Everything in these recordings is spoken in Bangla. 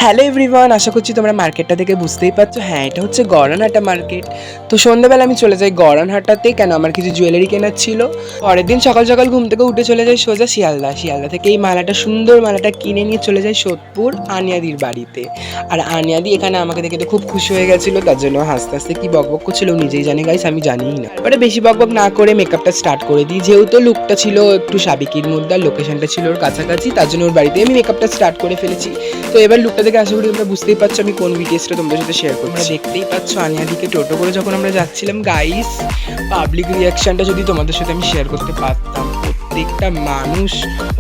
হ্যালো এভরিওয়ান, আশা করছি তোমরা মার্কেটটা থেকে বুঝতেই পারছো। হ্যাঁ, এটা হচ্ছে গড়ানহাটা মার্কেট। তো সন্ধ্যাবেলা আমি চলে যাই গড়ানহাটাতে, কেন আমার কিছু জুয়েলারি কেনার ছিল। পরের দিন সকাল সকাল ঘুম থেকে উঠে চলে যাই সোজা শিয়ালদা থেকে এই মালাটা, সুন্দর মালাটা কিনে নিয়ে চলে যাই সোদপুর আনিয়াদির বাড়িতে। আর আনিয়াদি এখানে আমাকে দেখে তো খুব খুশি হয়ে গেছিলো, তার জন্য হাসতে হাসতে কি বকবক করছিল নিজেই জানে গাইস, আমি জানিই না। এবারে বেশি বকবক না করে মেকআপটা স্টার্ট করে দিই, যেহেতু লুকটা ছিল একটু সাবিকির মধ্যে, লোকেশনটা ছিল ওর কাছাকাছি, তার জন্য ওর বাড়িতে আমি মেকআপটা স্টার্ট করে ফেলেছি। তো এবার লুকটা দেখে আশা করি তোমরা বুঝতেই পারছো আমি কোন ভিডিওসটা তোমাদের সাথে শেয়ার করছি। তোমরা দেখতেই পাচ্ছ আনিয়াদিকে টোটো করে যখন আমরা যাচ্ছিলাম গাইস, পাবলিক রিয়াকশনটা যদি তোমাদের সাথে আমি শেয়ার করতে পারতাম। প্রত্যেকটা মানুষ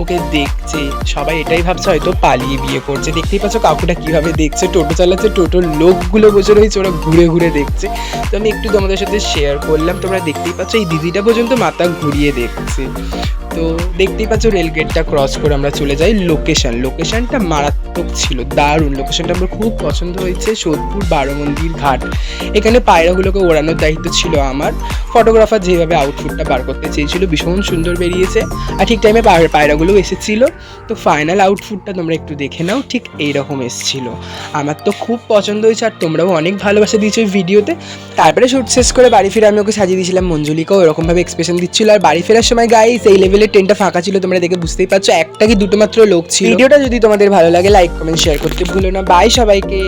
ওকে দেখছে, সবাই এটাই ভাবছে হয়তো পালিয়ে বিয়ে করছে। দেখতেই পাচ্ছ কাকুটা কিভাবে দেখছে, টোটো চালাচ্ছে, টোটোর লোকগুলো বসে রয়েছে, ওরা ঘুরে ঘুরে দেখছে। তো আমি একটু তোমাদের সাথে শেয়ার করলাম। তোমরা দেখতেই পাচ্ছ এই দিদিটা পর্যন্ত মাথা ঘুরিয়ে দেখছে। তো দেখতেই পাচ্ছ রেলগেটটা ক্রস করে আমরা চলে যাই লোকেশনটা মারাত্মক ছিল, দারুণ লোকেশনটা আমার খুব পছন্দ হয়েছে। সোদপুর বারোমন্দির ঘাট, এখানে পায়রাগুলোকে ওড়ানোর দায়িত্ব ছিল আমার। ফটোগ্রাফার যেভাবে আউটফিটটা বার করতে চেয়েছিল ভীষণ সুন্দর বেরিয়েছে, আর ঠিক টাইমে পায়রাগুলোও এসেছিল। তো ফাইনাল আউটফিটটা তোমরা একটু দেখে নাও, ঠিক এইরকম এসেছিল। আমার তো খুব পছন্দ হয়েছে, আর তোমরাও অনেক ভালোবাসা দিয়েছো এই ভিডিওতে। তারপরে শ্যুট শেষ করে বাড়ি ফিরে আমি ওকে সাজিয়ে দিয়েছিলাম, মঞ্জুলিকাও এরকমভাবে এক্সপ্রেশন দিচ্ছিল। আর বাড়ি ফেরার সময় গাইস এই লেভেলের ট্রেনটা ফাঁকা ছিল, তোমরা দেখে বুঝতেই পারছো একটা কি দুটো মাত্র লোক ছিল। ভিডিওটা যদি তোমাদের ভালো লাগে লাইক কমেন্ট শেয়ার করতে ভুলো না। বাই সবাইকে।